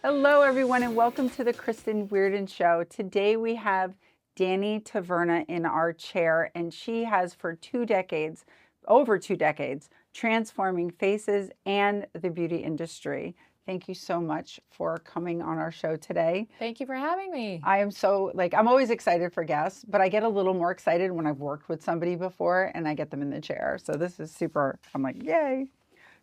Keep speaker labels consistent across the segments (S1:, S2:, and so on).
S1: Hello, everyone, and welcome to the Kristen Weardon Show. Today we have Dani Taverna in our chair, and she has for over 2 decades, transforming faces and the beauty industry. Thank you so much for coming on our show today.
S2: Thank you for having me.
S1: I am I'm always excited for guests, but I get a little more excited when I've worked with somebody before and I get them in the chair. So this is super, I'm like, yay.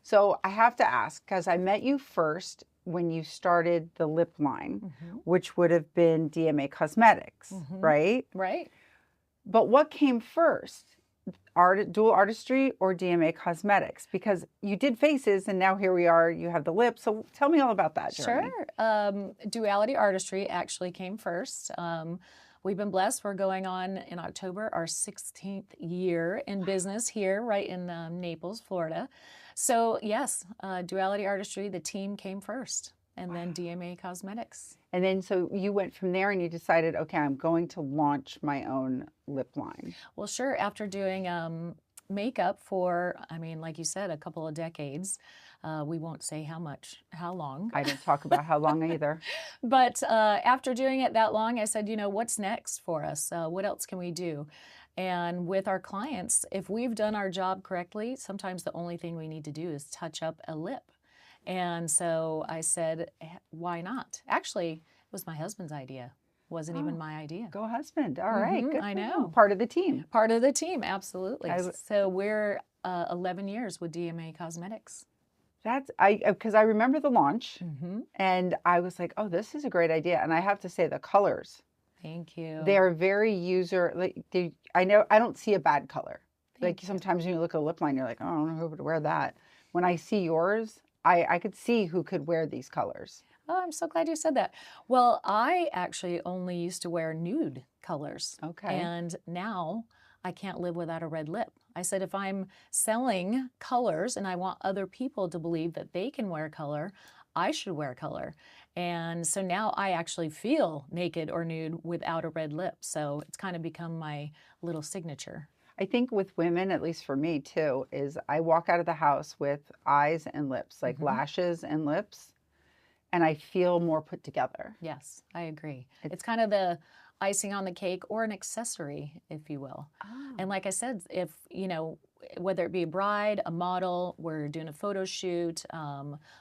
S1: So I have to ask, because I met you first when you started the lip line, which would have been DMA Cosmetics, right?
S2: Right.
S1: But what came first? Dual Artistry or DMA Cosmetics? Because you did faces and now here we are, you have the lips. So tell me all about that journey.
S2: Sure. Duality Artistry actually came first. We've been blessed. We're going on in October, our 16th year in business here, right in Naples, Florida. So yes, Duality Artistry, the team came first, and then DMA Cosmetics.
S1: And then so you went from there and you decided, okay, I'm going to launch my own lip line.
S2: Well, sure. After doing makeup for, like you said, a couple of decades. We won't say how long.
S1: I didn't talk about how long either.
S2: But after doing it that long, I said, what's next for us? What else can we do? And with our clients, if we've done our job correctly, sometimes the only thing we need to do is touch up a lip. And so I said, why not? Actually, it was my husband's idea. Wasn't even my idea.
S1: Go husband. All right. Good
S2: I
S1: for
S2: know.
S1: you. Part of the team.
S2: Part of the team, absolutely. So we're 11 years with DMA Cosmetics.
S1: Because I remember the launch and I was like, oh, this is a great idea. And I have to say the colors.
S2: Thank you.
S1: They are very I don't see a bad color. Sometimes when you look at a lip line, you're like, oh, I don't know who would wear that. When I see yours, I could see who could wear these colors.
S2: Oh, I'm so glad you said that. Well, I actually only used to wear nude colors.
S1: Okay.
S2: And now I can't live without a red lip. I said, if I'm selling colors and I want other people to believe that they can wear color, I should wear color. And so now I actually feel naked or nude without a red lip. So it's kind of become my little signature.
S1: I think with women, at least for me too, is I walk out of the house with eyes and lips, like lashes and lips, and I feel more put together.
S2: Yes, I agree. It's kind of the icing on the cake or an accessory, if you will. Oh. And like I said, if, whether it be a bride, a model, we're doing a photo shoot,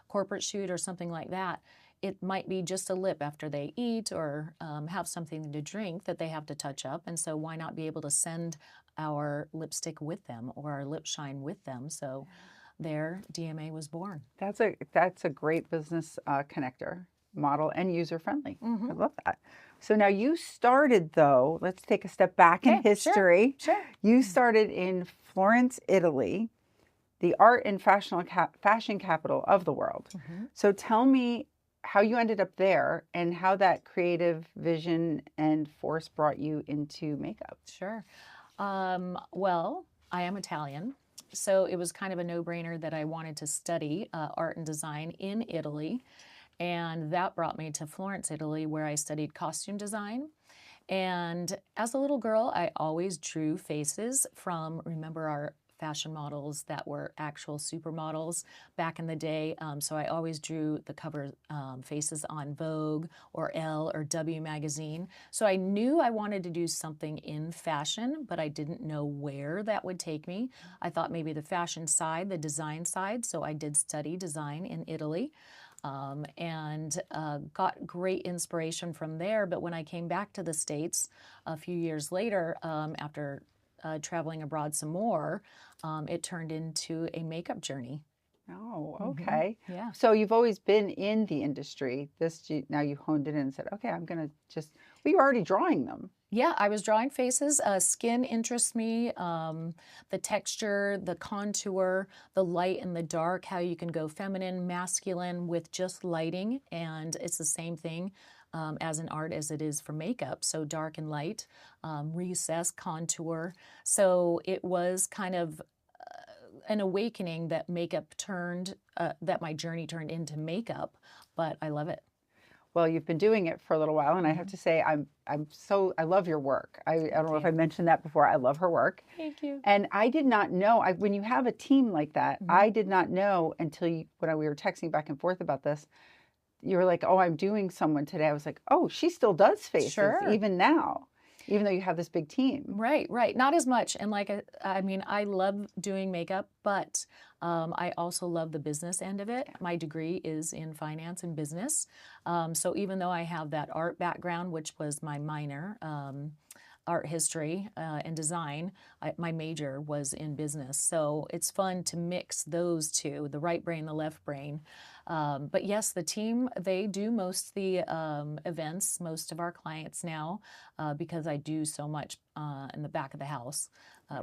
S2: corporate shoot or something like that, it might be just a lip after they eat or have something to drink that they have to touch up. And so why not be able to send our lipstick with them or our lip shine with them? So there, DMA was born.
S1: That's a great business connector, model, and user-friendly. I love that. So now you started, though, let's take a step back in history.
S2: Sure.
S1: You started in Florence, Italy, the art and fashion capital of the world. So tell me how you ended up there and how that creative vision and force brought you into makeup.
S2: Sure. Well, I am Italian. So it was kind of a no-brainer that I wanted to study art and design in Italy. And that brought me to Florence, Italy, where I studied costume design. And as a little girl, I always drew faces from, remember our fashion models that were actual supermodels back in the day. So I always drew the cover faces on Vogue or Elle or W magazine. So I knew I wanted to do something in fashion, but I didn't know where that would take me. I thought maybe the fashion side, the design side. So I did study design in Italy. And got great inspiration from there. But when I came back to the States a few years later, after traveling abroad some more, it turned into a makeup journey.
S1: Oh, okay.
S2: Yeah.
S1: So you've always been in the industry. Now you honed it in and said, okay, I'm going to well, you're already drawing them.
S2: Yeah, I was drawing faces. Skin interests me, the texture, the contour, the light and the dark, how you can go feminine, masculine with just lighting. And it's the same thing as an art as it is for makeup. So dark and light, recess, contour. So it was kind of an awakening that that my journey turned into makeup, but I love it.
S1: Well, you've been doing it for a little while, and I have to say, I love your work. I don't know if I mentioned that before. I love her work.
S2: Thank you.
S1: And I did not know, when you have a team like that, I did not know until when we were texting back and forth about this, you were like, oh, I'm doing someone today. I was like, oh, she still does faces
S2: Sure.
S1: even now, even though you have this big team.
S2: Right, right. Not as much. And like, I mean, I love doing makeup, but I also love the business end of it. My degree is in finance and business. So even though I have that art background, which was my minor, art history and design, my major was in business. So it's fun to mix those two, the right brain, the left brain. But yes, the team, they do most of the events, most of our clients now, because I do so much in the back of the house,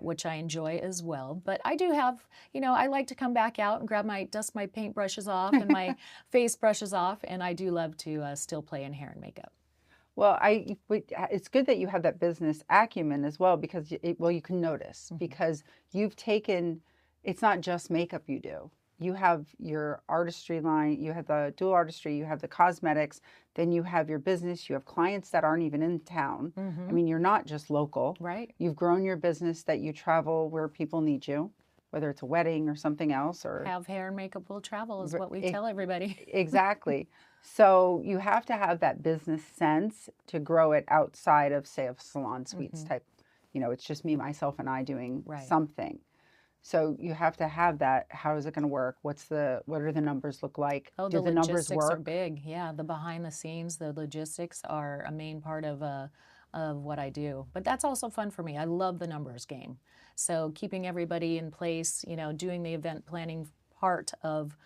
S2: which I enjoy as well. But I do have, I like to come back out and dust my paintbrushes off and my face brushes off. And I do love to still play in hair and makeup.
S1: Well, it's good that you have that business acumen as well because you can notice because you've taken, it's not just makeup you do. You have your artistry line, you have the dual artistry, you have the cosmetics, then you have your business, you have clients that aren't even in town. I mean, you're not just local.
S2: Right.
S1: You've grown your business that you travel where people need you, whether it's a wedding or something else, or
S2: Have hair and makeup will travel is what we tell everybody.
S1: exactly. So you have to have that business sense to grow it outside of, say, a salon suites type. It's just me, myself, and I doing something. So you have to have that. How is it going to work? What are the numbers look like?
S2: Oh,
S1: Do the numbers
S2: logistics are
S1: work?
S2: big. Yeah, the behind the scenes, the logistics are a main part of what I do. But that's also fun for me. I love the numbers game. So keeping everybody in place, doing the event planning part of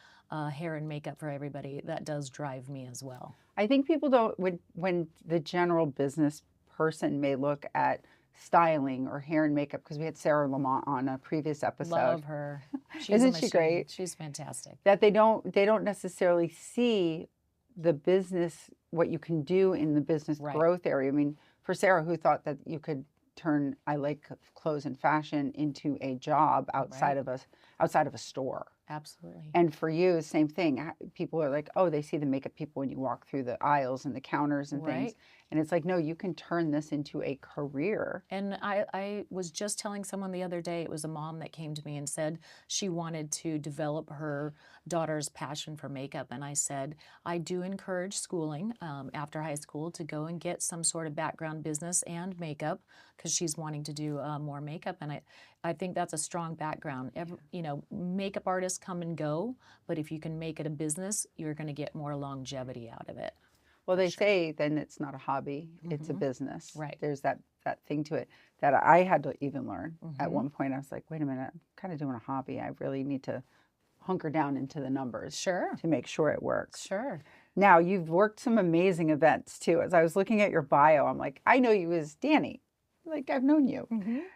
S2: hair and makeup for everybody, that does drive me as well.
S1: I think people don't, when the general business person may look at styling or hair and makeup, because we had Sarah Lamont on a previous episode.
S2: Love her.
S1: Isn't she great?
S2: She's fantastic.
S1: That they don't necessarily see the business, what you can do in the business growth area. I mean, for Sarah, who thought that you could turn I like clothes and fashion into a job outside of a store.
S2: Absolutely.
S1: And for you, same thing. People are like, oh, they see the makeup people when you walk through the aisles and the counters and things. And it's like, no, you can turn this into a career.
S2: And I was just telling someone the other day, it was a mom that came to me and said she wanted to develop her daughter's passion for makeup. And I said, I do encourage schooling after high school to go and get some sort of background business and makeup because she's wanting to do more makeup. And I think that's a strong background. Makeup artists come and go, but if you can make it a business, you're going to get more longevity out of it.
S1: Well, they say then it's not a hobby, it's a business.
S2: Right.
S1: There's that thing to it that I had to even learn. At one point, I was like, wait a minute, I'm kind of doing a hobby. I really need to hunker down into the numbers to make sure it works.
S2: Sure.
S1: Now, you've worked some amazing events, too. As I was looking at your bio, I'm like, I know you as Dani. Like, I've known you.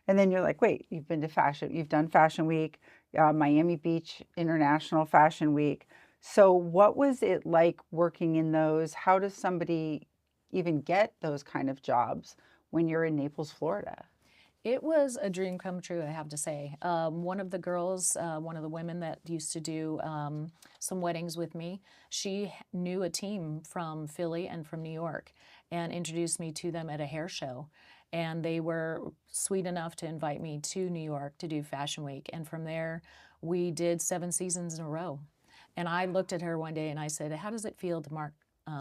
S1: And then you're like, wait, you've been to fashion. You've done Fashion Week, Miami Beach International Fashion Week. So what was it like working in those? How does somebody even get those kind of jobs when you're in Naples, Florida?
S2: It was a dream come true, I have to say. One of the girls, one of the women that used to do some weddings with me, she knew a team from Philly and from New York and introduced me to them at a hair show. And they were sweet enough to invite me to New York to do Fashion Week. And from there, we did 7 seasons in a row. And I looked at her one day and I said, how does it feel to mark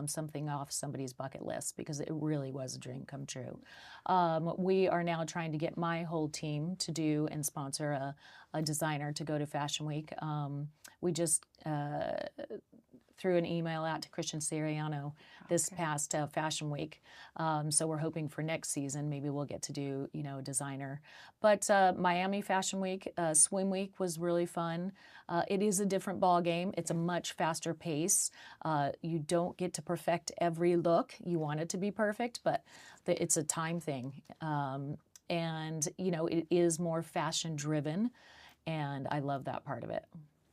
S2: something off somebody's bucket list? Because it really was a dream come true. We are now trying to get my whole team to do and sponsor a designer to go to Fashion Week. We just threw an email out to Christian Siriano this past Fashion Week. So we're hoping for next season, maybe we'll get to do, designer. But Miami Fashion Week, Swim Week was really fun. It is a different ball game. It's a much faster pace. You don't get to perfect every look. You want it to be perfect, but it's a time thing. And, it is more fashion driven. And I love that part of it.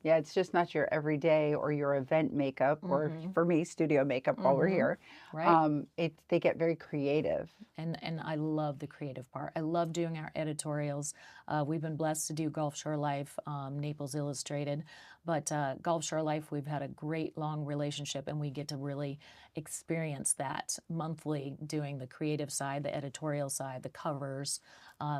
S1: Yeah, it's just not your everyday or your event makeup, or for me, studio makeup while we're here.
S2: Right.
S1: They get very creative.
S2: And I love the creative part. I love doing our editorials. We've been blessed to do Gulf Shore Life, Naples Illustrated. But Gulf Shore Life, we've had a great long relationship, and we get to really experience that monthly, doing the creative side, the editorial side, the covers.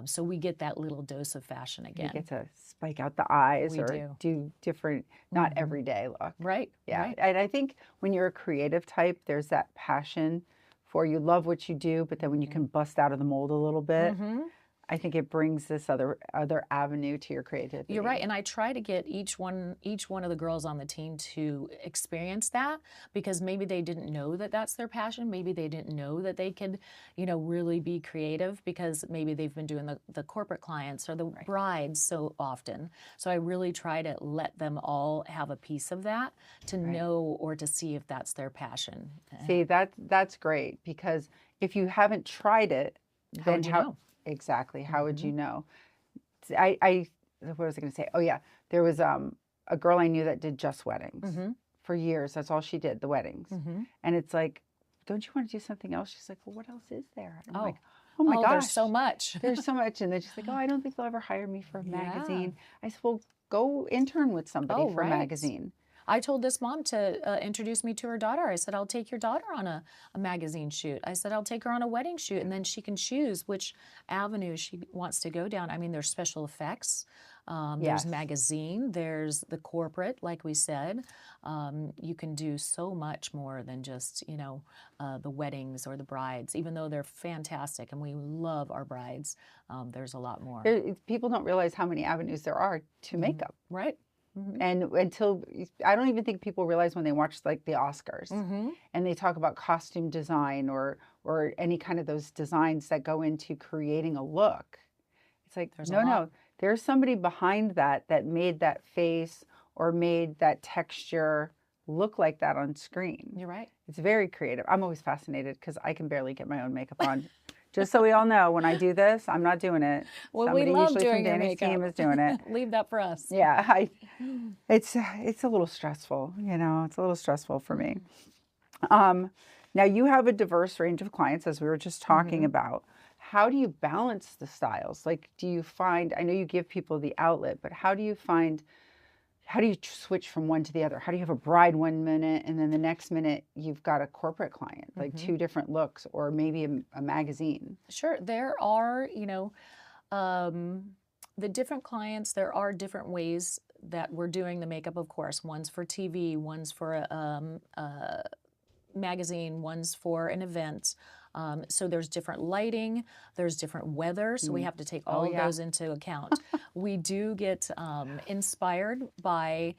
S2: So we get that little dose of fashion
S1: You
S2: again.
S1: get to spike out the eyes
S2: We
S1: or
S2: do.
S1: different, not everyday look.
S2: Right.
S1: Yeah.
S2: Right.
S1: And I think when you're a creative type, there's that passion for you love what you do, but then when you can bust out of the mold a little bit, I think it brings this other avenue to your creativity.
S2: You're right, and I try to get each one of the girls on the team to experience that, because maybe they didn't know that that's their passion. Maybe they didn't know that they could, really be creative, because maybe they've been doing the corporate clients or the brides so often. So I really try to let them all have a piece of that to know or to see if that's their passion.
S1: See, that's great, because if you haven't tried it,
S2: How would you know?
S1: Exactly. How would you know? I what was I going to say? Oh yeah, there was a girl I knew that did just weddings for years. That's all she did, the weddings. And it's like, don't you want to do something else? She's like, well, what else is there? And I'm like, oh my gosh,
S2: there's so much.
S1: There's so much. And then she's like, oh, I don't think they'll ever hire me for a magazine. I said, well, go intern with somebody for a magazine.
S2: I told this mom to introduce me to her daughter. I said, I'll take your daughter on a magazine shoot. I said, I'll take her on a wedding shoot, and then she can choose which avenue she wants to go down. I mean, there's special effects. There's magazine. There's the corporate, like we said. You can do so much more than just, the weddings or the brides, even though they're fantastic and we love our brides. There's a lot more.
S1: People don't realize how many avenues there are to makeup.
S2: Right.
S1: And until I don't even think people realize when they watch like the Oscars and they talk about costume design or any kind of those designs that go into creating a look. It's like, no, there's somebody behind that made that face or made that texture look like that on screen.
S2: You're right.
S1: It's very creative. I'm always fascinated because I can barely get my own makeup on. Just so we all know, when I do this, I'm not doing it.
S2: Well,
S1: somebody
S2: we love
S1: usually
S2: doing
S1: from
S2: your
S1: Dani's
S2: makeup.
S1: team is doing it.
S2: Leave that for us.
S1: Yeah, it's a little stressful. It's a little stressful for me. Now you have a diverse range of clients, as we were just talking about. How do you balance the styles? Like, do you find? I know you give people the outlet, but how do you switch from one to the other? How do you have a bride 1 minute and then the next minute you've got a corporate client, like two different looks, or maybe a magazine?
S2: Sure. There are, the different clients, there are different ways that we're doing the makeup, of course. One's for TV, one's for a magazine, one's for an event. So there's different lighting, there's different weather, so we have to take all of those into account. We do get inspired by,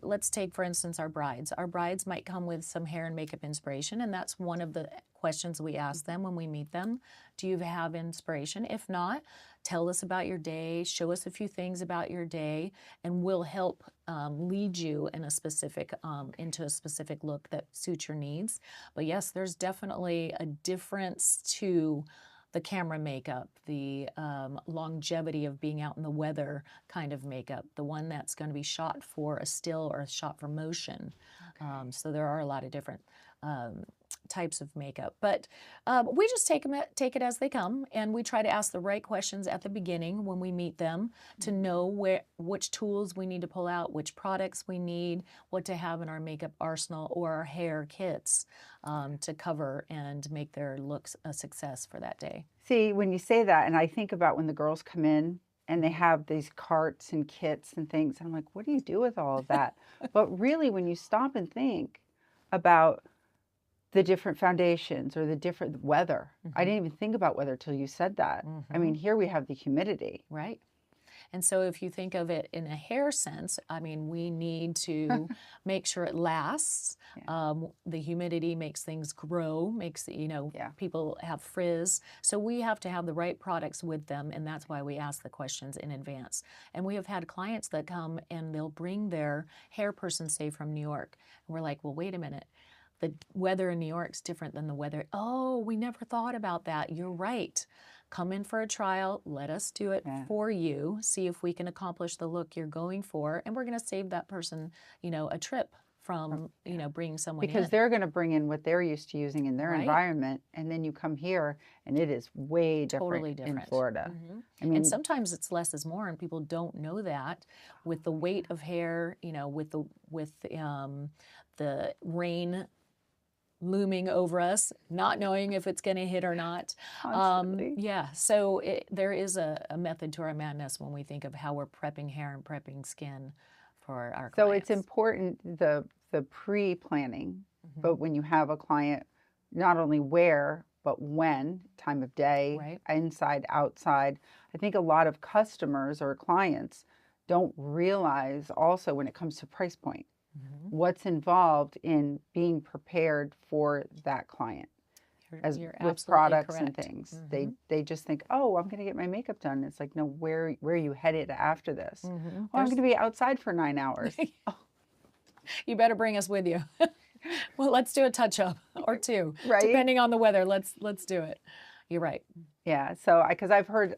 S2: let's take for instance our brides. Our brides might come with some hair and makeup inspiration, and that's one of the questions we ask them when we meet them. Do you have inspiration? If not, tell us about your day, show us a few things about your day, and we'll help lead you in a specific into a specific look that suits your needs. But yes, there's definitely a difference to the camera makeup, the longevity of being out in the weather kind of makeup, the one that's going to be shot for a still or a shot for motion. So there are a lot of different types of makeup, but we just take it as they come, and we try to ask the right questions at the beginning when we meet them to know which tools we need to pull out, which products we need, what to have in our makeup arsenal or our hair kits to cover and make their looks a success for that day.
S1: See, when you say that, and I think about when the girls come in and they have these carts and kits and things, and I'm like, what do you do with all of that? But really, when you stop and think about the different foundations or the different weather. I didn't even think about weather till you said that. I mean, here we have the humidity.
S2: Right. And so if you think of it in a hair sense, I mean, we need to make sure it lasts. The humidity makes things grow, makes, people have frizz. So we have to have the right products with them, and that's why we ask the questions in advance. And we have had clients that come and they'll bring their hair person, say, from New York. And we're like, well, wait a minute. The weather in New York's different than the weather. Oh, we never thought about that. You're right. Come in for a trial. Let us do it for you. See if we can accomplish the look you're going for. And we're going to save that person, a trip from, bringing someone in.
S1: Because they're going to bring in what they're used to using in their environment. And then you come here and it is way different in Florida.
S2: I mean, and sometimes it's less is more, and people don't know that with the weight of hair, with the rain looming over us, not knowing if it's going to hit or not.
S1: Constantly.
S2: Yeah, so there is a method to our madness when we think of how we're prepping hair and prepping skin for our clients.
S1: So it's important, the pre-planning, but when you have a client, not only where, but when, time of day,
S2: Right.
S1: inside, outside. I think a lot of customers or clients don't realize also when it comes to price point, what's involved in being prepared for that client.
S2: You're
S1: With
S2: absolutely
S1: products
S2: correct.
S1: and things. They just think, oh, I'm going to get my makeup done. It's like, no, where are you headed after this? Oh, I'm going to be outside for 9 hours.
S2: You better bring us with you. Well, let's do a touch-up or two,
S1: Right?
S2: depending on the weather. Let's do it. You're right.
S1: Yeah. So, because I've heard,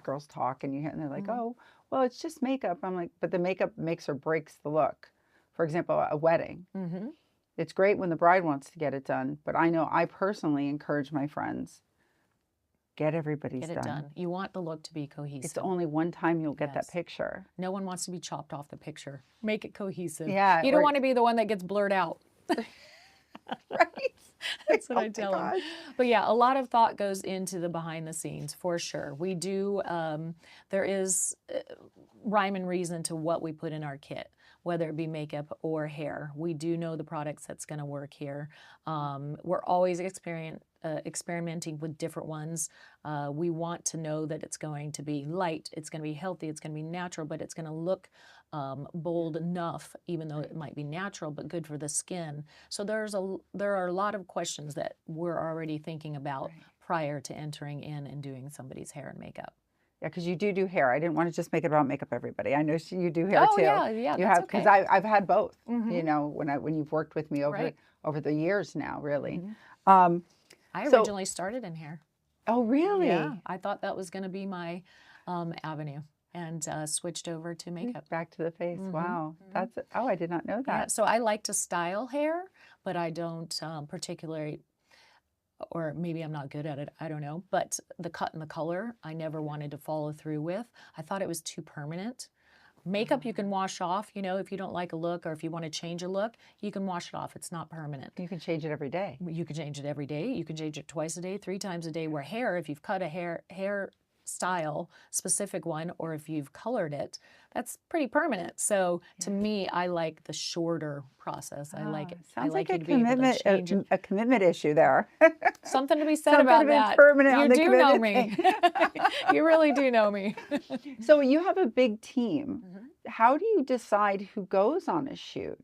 S1: girls talk and they're like, oh, well, it's just makeup. I'm like, but the makeup makes or breaks the look. For example, a wedding. It's great when the bride wants to get it done, but I know I personally encourage my friends, get everybody's
S2: Get it done. You want the look to be cohesive.
S1: It's only one time you'll get that picture.
S2: No one wants to be chopped off the picture. Make it cohesive.
S1: Yeah.
S2: You don't want to be the one that gets blurred out.
S1: Right.
S2: That's what I tell them. But yeah, a lot of thought goes into the behind the scenes for sure. We do, there is rhyme and reason to what we put in our kit, whether it be makeup or hair. We do know the products that's going to work here. We're always experimenting with different ones. We want to know that it's going to be light, it's going to be healthy, it's going to be natural, but it's going to look bold enough, even though it might be natural, but good for the skin. So there are a lot of questions that we're already thinking about prior to entering in and doing somebody's hair and makeup.
S1: Yeah, because you do hair. I didn't want to just make it about makeup, everybody. I know you do hair too.
S2: Yeah,
S1: you
S2: that's
S1: have, because I've had both.
S2: Mhm.
S1: When you've worked with me over the years now, really.
S2: I originally started in hair.
S1: Oh, really?
S2: Yeah, I thought that was going to be my avenue, and switched over to makeup.
S1: Back to the face. Wow, that's I did not know that.
S2: Yeah, so I like to style hair, but I don't particularly. Or maybe I'm not good at it, I don't know. But the cut and the color, I never wanted to follow through with. I thought it was too permanent. Makeup you can wash off, if you don't like a look or if you want to change a look, you can wash it off. It's not permanent.
S1: You can change it every day.
S2: You can change it every day. You can change it twice a day, 3 times a day. Where hair, if you've cut a hair style, specific one, or if you've colored it, that's pretty permanent. So to me, I like the shorter process. I like it.
S1: Sounds like
S2: you
S1: a
S2: to be able to
S1: commitment,
S2: change it.
S1: a commitment issue there.
S2: Something to be said about that.
S1: Permanent
S2: You
S1: on the
S2: do know
S1: commitment
S2: me. You really do know me.
S1: So you have a big team. How do you decide who goes on a shoot?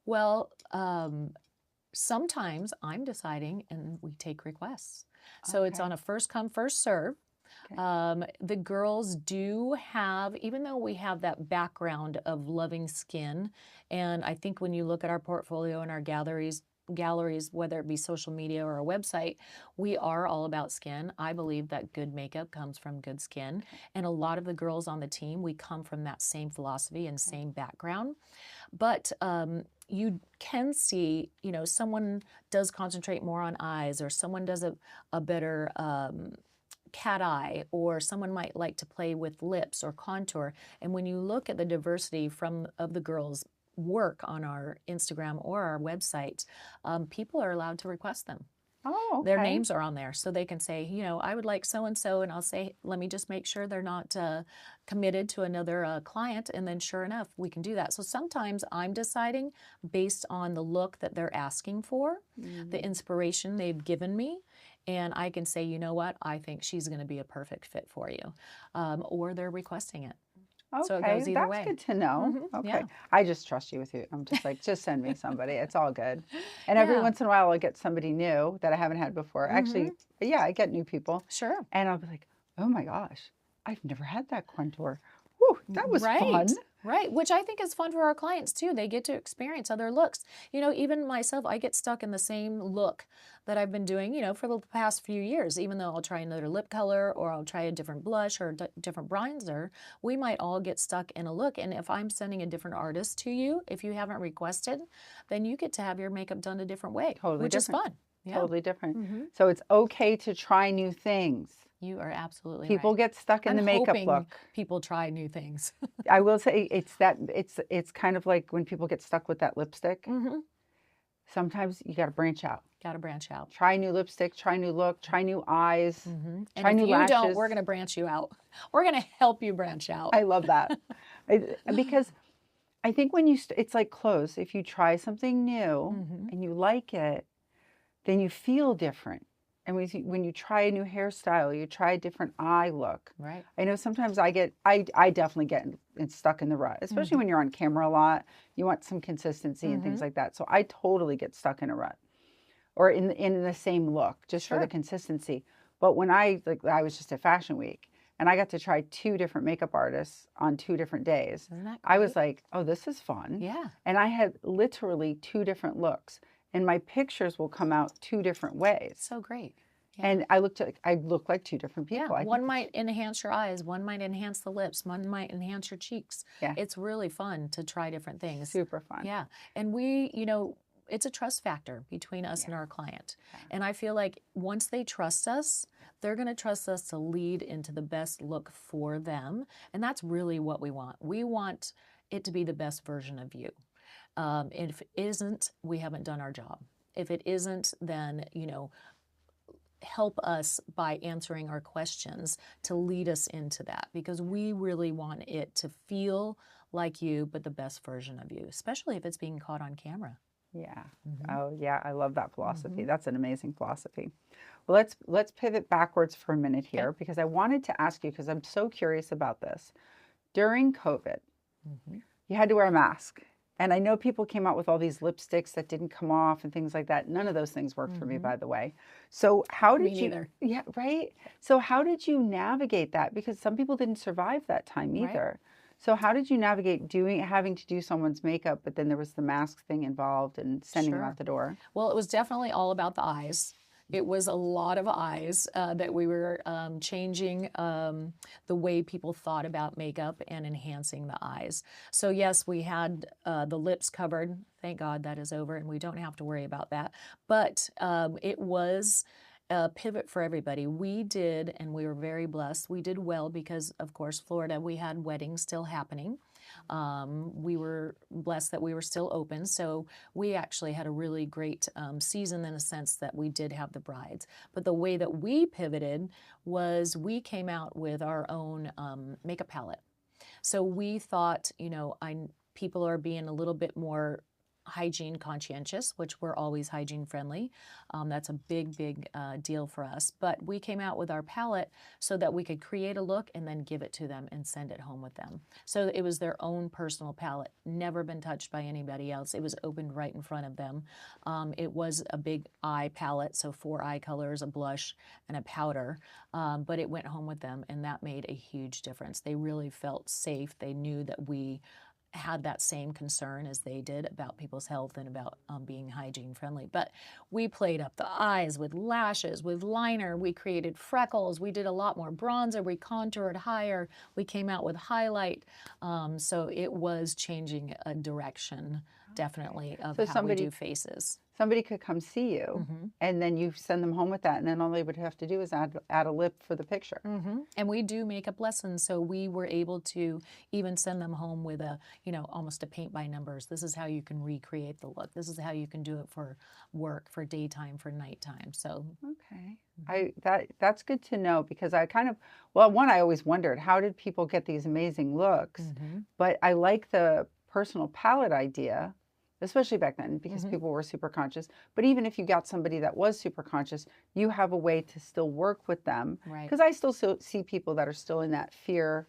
S2: Well, sometimes I'm deciding and we take requests. So it's on a first come, first serve. The girls do have, even though we have that background of loving skin, and I think when you look at our portfolio and our galleries, whether it be social media or a website, we are all about skin. I believe that good makeup comes from good skin. And a lot of the girls on the team, we come from that same philosophy and same background. But you can see, someone does concentrate more on eyes, or someone does a better cat eye, or someone might like to play with lips or contour. And when you look at the diversity of the girls' work on our Instagram or our website, people are allowed to request them.
S1: Oh, okay.
S2: Their names are on there, so they can say, I would like so-and-so, and I'll say, let me just make sure they're not committed to another client, and then sure enough, we can do that. So sometimes I'm deciding based on the look that they're asking for, the inspiration they've given me, and I can say, you know what, I think she's going to be a perfect fit for you, or they're requesting it.
S1: Okay,
S2: So it goes either way.
S1: That's good to know. Okay,
S2: yeah.
S1: I just trust you with you. I'm just like, just send me somebody. It's all good. And every once in a while, I'll get somebody new that I haven't had before. Actually, yeah, I get new people.
S2: Sure.
S1: And I'll be like, oh my gosh, I've never had that contour. Whew, that was fun.
S2: Right, which I think is fun for our clients too. They get to experience other looks. Even myself, I get stuck in the same look that I've been doing, for the past few years. Even though I'll try another lip color, or I'll try a different blush or different bronzer, we might all get stuck in a look. And if I'm sending a different artist to you, if you haven't requested, then you get to have your makeup done a different way, which is fun. Yeah.
S1: Totally different. So it's okay to try new things.
S2: You are absolutely
S1: People
S2: right.
S1: get stuck in the makeup look.
S2: People try new things.
S1: I will say it's kind of like when people get stuck with that lipstick. Sometimes you got to branch out.
S2: Got to branch out.
S1: Try new lipstick, try new look, try new eyes,
S2: And
S1: try
S2: if
S1: new
S2: you
S1: lashes.
S2: don't, we're going to branch you out. We're going to help you branch out.
S1: I love that. Because I think when it's like clothes. If you try something new and you like it, then you feel different. And when you try a new hairstyle, you try a different eye look.
S2: Right.
S1: I know sometimes I definitely get stuck in the rut, especially when you're on camera a lot. You want some consistency and things like that. So I totally get stuck in a rut, or in the same look, just for the consistency. But when I was just at Fashion Week, and I got to try 2 different makeup artists on 2 different days.
S2: Isn't that
S1: I
S2: great?
S1: was like, oh, this is fun.
S2: Yeah.
S1: And I had literally 2 different looks. And my pictures will come out 2 different ways.
S2: So great. Yeah.
S1: And I look like 2 different people.
S2: Yeah. One might enhance your eyes, one might enhance the lips, one might enhance your cheeks.
S1: Yeah.
S2: It's really fun to try different things.
S1: Super fun.
S2: Yeah. And it's a trust factor between us and our client.
S1: Yeah.
S2: And I feel like once they trust us, they're going to trust us to lead into the best look for them. And that's really what we want. We want it to be the best version of you. If it isn't, we haven't done our job. If it isn't, then, help us by answering our questions to lead us into that, because we really want it to feel like you, but the best version of you, especially if it's being caught on camera.
S1: Yeah. Oh, yeah. I love that philosophy. That's an amazing philosophy. Well, let's pivot backwards for a minute here, because I wanted to ask you, because I'm so curious about this. During COVID, you had to wear a mask. And I know people came out with all these lipsticks that didn't come off and things like that. None of those things worked for me, by the way. So how did
S2: Me
S1: you?
S2: neither.
S1: Yeah, right. So how did you navigate that? Because some people didn't survive that time either. So how did you navigate having to do someone's makeup, but then there was the mask thing involved and sending them out the door?
S2: Well, it was definitely all about the eyes. It was a lot of eyes that we were changing the way people thought about makeup and enhancing the eyes. So yes, we had the lips covered. Thank God that is over and we don't have to worry about that. But it was a pivot for everybody. We did, and we were very blessed. We did well because, of course, Florida, we had weddings still happening. We were blessed that we were still open, so we actually had a really great season in a sense that we did have the brides. But the way that we pivoted was we came out with our own makeup palette. So we thought, people are being a little bit more hygiene conscientious, which we're always hygiene friendly. That's a big deal for us. But we came out with our palette so that we could create a look and then give it to them and send it home with them. So it was their own personal palette, never been touched by anybody else. It was opened right in front of them. It was a big eye palette, so 4 eye colors, a blush, and a powder. But it went home with them, and that made a huge difference. They really felt safe. They knew that we had that same concern as they did about people's health and about being hygiene friendly. But we played up the eyes with lashes, with liner. We created freckles. We did a lot more bronzer. We contoured higher. We came out with highlight. So it was changing a direction, definitely, of how we do faces.
S1: Somebody could come see you, and then you send them home with that, and then all they would have to do is add a lip for the picture.
S2: And we do makeup lessons, so we were able to even send them home with almost a paint by numbers. This is how you can recreate the look. This is how you can do it for work, for daytime, for nighttime. So
S1: okay, that's good to know, because I I always wondered, how did people get these amazing looks? But I like the personal palette idea, especially back then, because people were super conscious. But even if you got somebody that was super conscious, you have a way to still work with them. Because I still see people that are still in that fear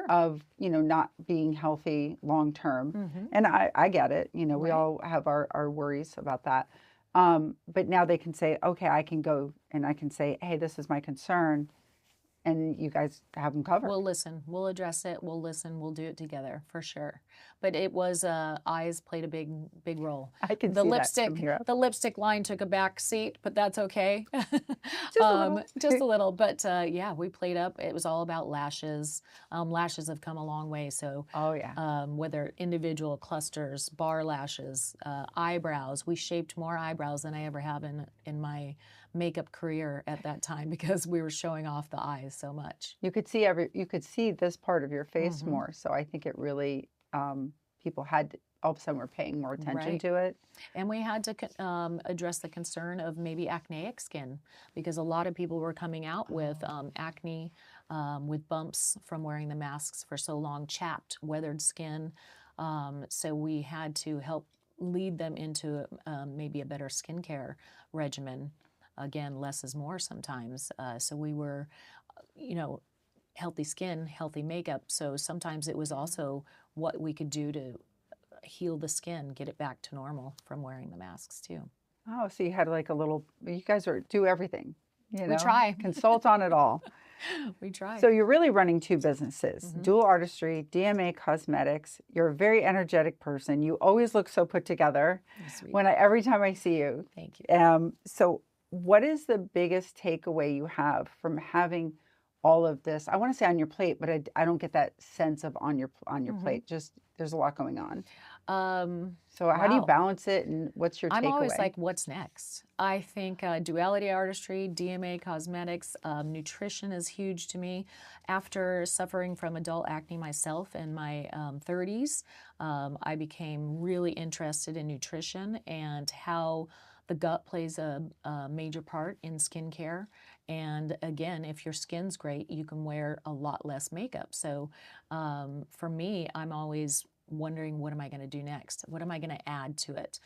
S1: of, not being healthy long term. And I get it. We all have our worries about that. But now they can say, okay, I can go and I can say, hey, this is my concern. And you guys have them covered.
S2: We'll listen. We'll address it. We'll listen. We'll do it together for sure. But it was eyes played a big role.
S1: I can
S2: the
S1: see
S2: lipstick.
S1: That from here.
S2: The lipstick line took a back seat, but that's okay.
S1: Just a little.
S2: Just a little. But yeah, we played up. It was all about lashes. Lashes have come a long way. So whether individual clusters, bar lashes, eyebrows. We shaped more eyebrows than I ever have in my makeup career at that time, because we were showing off the eyes so much.
S1: You could see this part of your face more. So I think it really people had all of a sudden we're paying more attention
S2: Right.
S1: to it.
S2: And we had to address the concern of maybe acneic skin, because a lot of people were coming out with acne, with bumps from wearing the masks for so long, chapped, weathered skin. So we had to help lead them into maybe a better skincare regimen. Again, less is more sometimes. So we were, you know, healthy skin, healthy makeup. So sometimes it was also what we could do to heal the skin, get it back to normal from wearing the masks too.
S1: Oh, so you had like a little, you guys do everything,
S2: We try.
S1: consult on it all.
S2: We try.
S1: So you're really running two businesses, Dual Artistry, DMA Cosmetics. You're a very energetic person. You always look so put together
S2: Sweet.
S1: every time I see you.
S2: Thank you.
S1: So what is the biggest takeaway you have from having all of this? I want to say on your plate, but I don't get that sense of on your plate. Just there's a lot going on. So how do you
S2: Wow.
S1: balance it, and what's your takeaway?
S2: I'm always like, what's next? I think Duality Artistry, DMA Cosmetics, nutrition is huge to me. After suffering from adult acne myself in my 30s, I became really interested in nutrition and how the gut plays a major part in skincare. And again, if your skin's great, you can wear a lot less makeup. So for me, I'm always wondering, what am I going to do next? What am I going to add to it?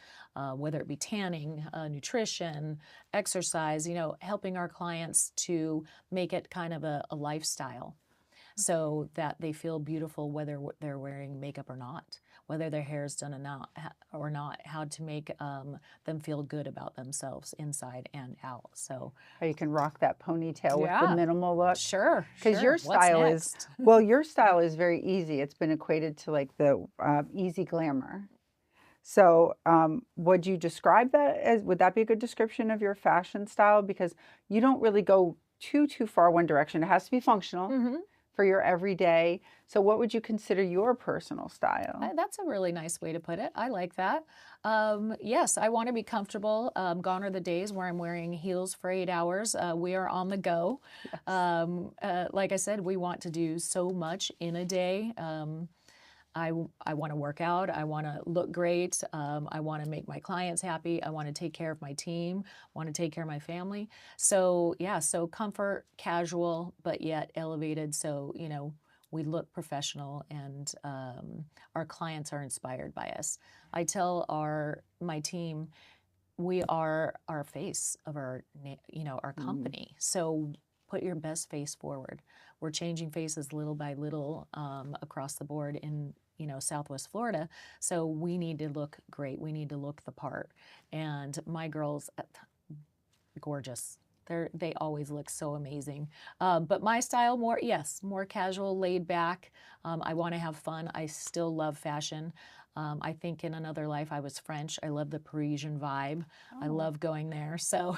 S2: Whether it be tanning, nutrition, exercise, helping our clients to make it kind of a lifestyle so that they feel beautiful whether they're wearing makeup or not, whether their hair is done or not, how to make them feel good about themselves inside and out. So
S1: how you can rock that ponytail with the minimal look.
S2: Sure.
S1: Because your style is, your style is very easy. It's been equated to like the easy glamour. So would you describe that as, would that be a good description of your fashion style? Because you don't really go too far one direction. It has to be functional. For your everyday. So what would you consider your personal style?
S2: That's a really nice way to put it. I like that. Yes, I want to be comfortable. Gone are the days where I'm wearing heels for 8 hours. We are on the go. Yes. Like I said, we want to do so much in a day. I want to work out. I want to look great. I want to make my clients happy. I want to take care of my team. I want to take care of my family. So yeah, so comfort, casual, but yet elevated. So, we look professional and our clients are inspired by us. I tell my team, we are our face of our company. So put your best face forward. We're changing faces little by little across the board in Southwest Florida. So we need to look great. We need to look the part. And my girls, gorgeous. They always look so amazing. But my style, more casual, laid back. I want to have fun. I still love fashion. I think in another life I was French. I love the Parisian vibe. I love going there. So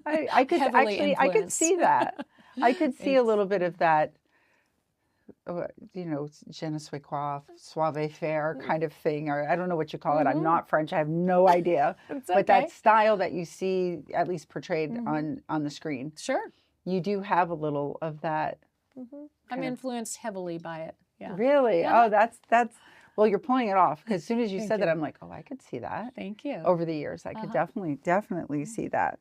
S1: I could actually, I could see that. I could see a little bit of that, je ne sais quoi, sauve faire kind of thing, or I don't know what you call it. I'm not French. I have no idea. But that style that you see, at least portrayed on the screen.
S2: Sure.
S1: You do have a little of that.
S2: I'm influenced heavily by it. Yeah.
S1: Really?
S2: Yeah.
S1: Oh, that's well, you're pulling it off. Because as soon as you said that, I'm like, oh, I could see that.
S2: Thank you.
S1: Over the years, I could definitely see that.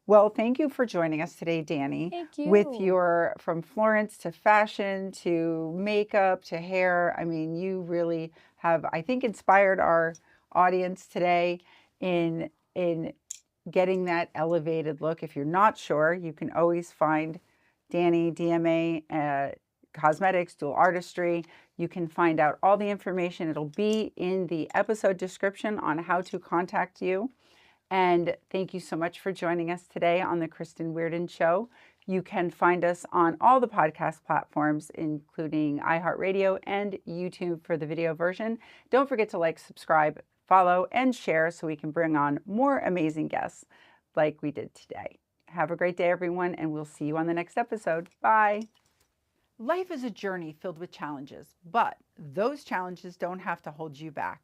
S1: Well, thank you for joining us today, Dani.
S2: Thank you.
S1: With your, from Florence to fashion to makeup to hair. I mean, you really have, I think, inspired our audience today in getting that elevated look. If you're not sure, you can always find Dani, DMA, Cosmetics, Dual Artistry. You can find out all the information. It'll be in the episode description on how to contact you. And thank you so much for joining us today on the Kristen Weardon Show. You can find us on all the podcast platforms, including iHeartRadio and YouTube for the video version. Don't forget to like, subscribe, follow, and share so we can bring on more amazing guests like we did today. Have a great day, everyone, and we'll see you on the next episode. Bye. Life is a journey filled with challenges, but those challenges don't have to hold you back.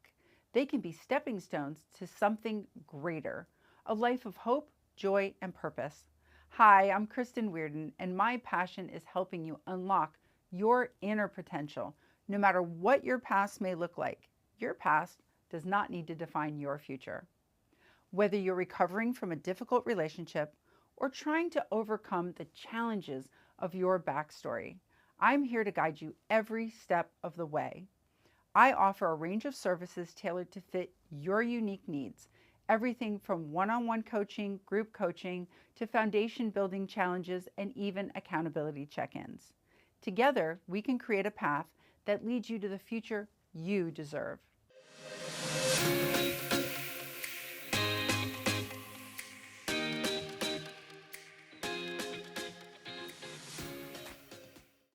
S1: They can be stepping stones to something greater, a life of hope, joy, and purpose. Hi, I'm Kristen Weardon, and my passion is helping you unlock your inner potential. No matter what your past may look like, your past does not need to define your future. Whether you're recovering from a difficult relationship or trying to overcome the challenges of your backstory, I'm here to guide you every step of the way. I offer a range of services tailored to fit your unique needs, everything from one-on-one coaching, group coaching, to foundation building challenges, and even accountability check-ins. Together, we can create a path that leads you to the future you deserve.